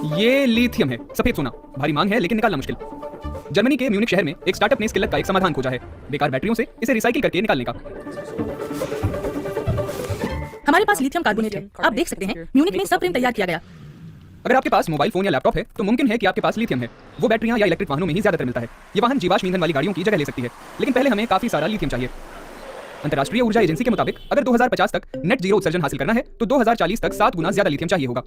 ये लिथियम है, सफेद सोना। भारी मांग है लेकिन निकालना मुश्किल। जर्मनी के म्यूनिक शहर में एक स्टार्टअप ने इस किल्लत का एक समाधान खोजा है, बेकार बैटरियों से इसे रिसाइकिल करके निकालने का। हमारे पास लिथियम कार्बोनेट है। आप देख सकते हैं म्यूनिक में सब फ्रेम तैयार किया गया। अगर आपके पास मोबाइल फोन या लैपटॉप है तो मुमकिन है कि आपके पास लिथियम है। वो बैटरियां या इलेक्ट्रिक वाहनों में ही ज्यादातर मिलता है। ये वाहन जीवाश्म ईंधन वाली गाड़ियों की जगह ले सकती है, लेकिन पहले हमें काफी सारा लिथियम चाहिए। अंतर्राष्ट्रीय ऊर्जा एजेंसी के मुताबिक अगर 2050 तक नेट जीरो उत्सर्जन हासिल करना है तो 2040 तक 7 गुना ज्यादा लिथियम चाहिए होगा।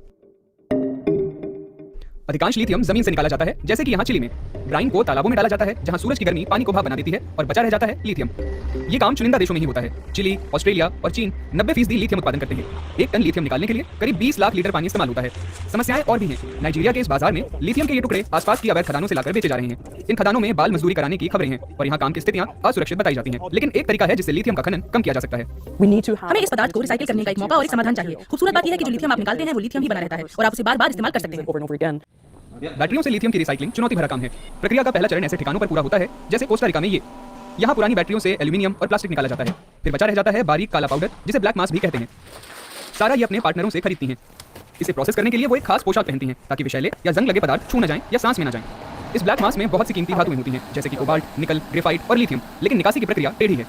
अधिकांश लिथियम जमीन से निकाला जाता है, जैसे कि यहाँ चिली में। ब्राइन को तालाबों में डाला जाता है, जहाँ सूरज की गर्मी पानी को भाप बना देती है और बचा रह जाता है लिथियम। ये काम चुनिंदा देशों में ही होता है। चिली, ऑस्ट्रेलिया और चीन 90% लिथियम उत्पादन करते हैं। 1 टन लिथियम निकालने के लिए करीब 20 लाख लीटर पानी इस्तेमाल होता है। समस्याएं और भी हैं। नाइजीरिया के इस बाजार में लिथियम के ये टुकड़े आसपास की अवैध खदानों से लाकर बेचे जा रहे हैं। इन खदानों में बाल मजदूरी कराने की खबरें हैं और यहाँ काम की स्थितियां असुरक्षित बताई जाती हैं। लेकिन एक तरीका है जिससे लिथियम का खनन कम किया जा सकता है। हमें इस पदार्थ को रिसाइकिल करने का एक मौका और एक समाधान चाहिए। खूबसूरत बात यह है कि जो लिथियम आप निकालते हैं वो लिथियम ही बना रहता है और आप उसे बार-बार इस्तेमाल कर सकते हैं। बैटरियों से लिथियम की रिसाइकलिंग चुनौती भरा काम है। प्रक्रिया का पहला चरण ऐसे ठिकानों पर पूरा होता है जैसे कोस्टा रिका में ये। यहाँ पुरानी बैटरियों से एल्यूमिनियम और प्लास्टिक निकाला जाता है, फिर बचा रह जाता है बारीक काला पाउडर जिसे ब्लैक मास भी कहते हैं। सारा ये अपने पार्टनरों से खरीदती हैं। इसे प्रोसेस करने के लिए वो एक खास पोशाक पहनती हैं ताकि विषैले या जंग लगे पदार्थ छू न जाएं या सांस में न जाएं। इस ब्लैक मास में बहुत सी कीमती धातुएं होती हैं, जैसे कि कोबाल्ट, निकल, ग्रेफाइट और लिथियम, लेकिन निकासी की प्रक्रिया टेढ़ी है।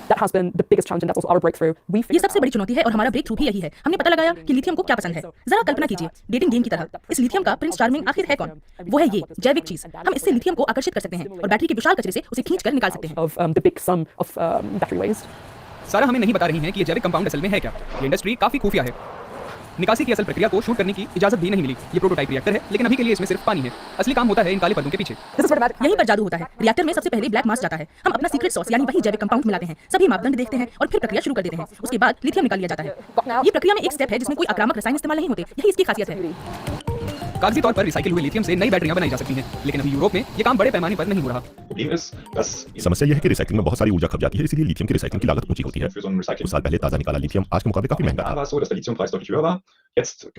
That has been the biggest challenge and that's also our breakthrough. ये सबसे बड़ी चुनौती है और हमारा ब्रेक थ्रू भी यही है। हमने पता लगाया कि लिथियम को क्या पसंद है। जरा कल्पना कीजिए, डेटिंग गेम की तरह। इस लिथियम का प्रिंस चार्मिंग आखिर है कौन? वो है ये जैविक चीज। हम इससे लिथियम को आकर्षित कर सकते हैं और बैटरी के विशाल कचरे से उसे खींचकर निकाल सकते हैं। Of the big sum of battery waste. सारा हमें नहीं बता रही हैं कि ये जैविक कंपाउंड असल में है क्या। ये इंडस्ट्री काफी खुफिया है। निकासी की असल प्रक्रिया को शूट करने की इजाजत भी नहीं मिली। ये प्रोटोटाइप रिएक्टर है, लेकिन अभी के लिए इसमें सिर्फ पानी है। असली काम होता है इन काले पर्दों के पीछे। This is where the magic. यहीं पर जादू होता है। रिएक्टर में सबसे पहले ब्लैक मास जाता है। हम अपना सीक्रेट सॉस यानी वही जैविक कंपाउंड मिलाते हैं, सभी मापदंड देखते हैं और फिर प्रक्रिया शुरू कर देते हैं। उसके बाद लिथियम निकाल लिया जाता है। ये प्रक्रिया में एक स्टेप है जिसमें कोई आक्रामक रसायन इस्तेमाल नहीं होते। यही इसकी खासियत है। कागजी तौर पर रिसाइकिल हुए लिथियम से नई बैटरियां बनाई जा सकती हैं, लेकिन अभी यूरोप में ये काम बड़े पैमाने पर नहीं हो रहा। समस्या यह है कि रिसाइकलिंग में बहुत सारी ऊर्जा खप जाती है, इसलिए लिथियम की रिसाइकलिंग की लागत ऊंची होती है। कुछ साल पहले ताजा निकाला लिथियम आज के मुकाबले काफी महंगा था।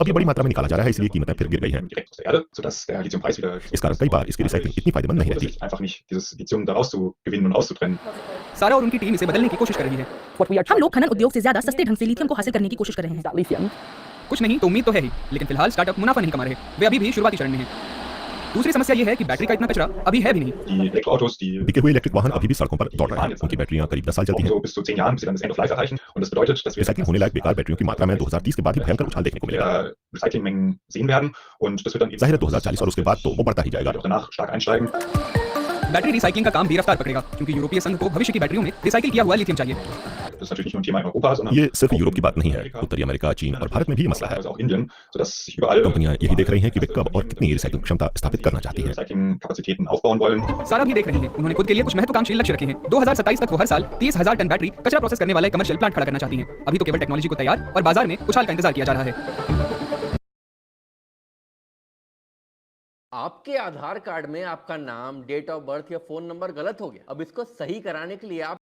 अब ये बड़ी मात्रा में निकाला जा रहा है, इसलिए कीमतें फिर गिर गई हैं। इस कारण कई बार इसकी रिसाइकलिंग इतनी फायदेमंद नहीं रहती। सारा और उनकी टीम इसे बदलने की कोशिश कर रही है। What we are हम trying लोग खनन उद्योग से ज्यादा सस्ते ढंग से लिथियम को हासिल करने की कोशिश कर रहे हैं। that lithium. कुछ नहीं तो उम्मीद तो है ही, लेकिन फिलहाल स्टार्टअप मुनाफा नहीं कमा रहे। वे अभी भी शुरुआती चरण में हैं। दूसरी समस्या ये है कि बैटरी का इतना कचरा अभी है भी नहीं। बिके हुए इलेक्ट्रिक वाहन अभी भी सड़कों पर दौड़ रहे हैं। उनकी बैटरियां करीब 10 साल चलती हैं। रिसाइकिलिंग होने लायक बेकार बैटरियों की मात्रा में 2030 के बाद ही भयंकर उछाल देखने को मिलेगा। जाहिर है 2040 और उसके बाद तो वो बढ़ता ही जाएगा। बैटरी रिसाइकलिंग का काम भी रफ्तार पकड़ेगा, क्योंकि यूरोपीय संघ को भविष्य की बैटरियों में रिसाइकिल किया हुआ लिथियम चाहिए। ये सिर्फ यूरोप की बात नहीं है, उत्तरी अमेरिका, चीन और भारत में भी ये मसला है। कंपनियां यही देख रही हैं कि वे कब और कितनी रिसाइकिलिंग क्षमता स्थापित करना चाहती हैं। सारा भी देख रही है। उन्होंने खुद के लिए कुछ महत्वाकांक्षी लक्ष्य रखे हैं। 2027 तक वो हर साल 30,000 टन बैटरी कचरा प्रोसेस करने वाला एक कमर्शियल प्लांट खड़ा करना चाहती हैं। अभी तो केवल टेक्नोलॉजी को तैयार और बाजार में उछाल का इंतजार किया जा रहा है। आपके आधार कार्ड में आपका नाम, डेट ऑफ बर्थ या फोन नंबर गलत हो गया। अब इसको सही कराने के लिए आप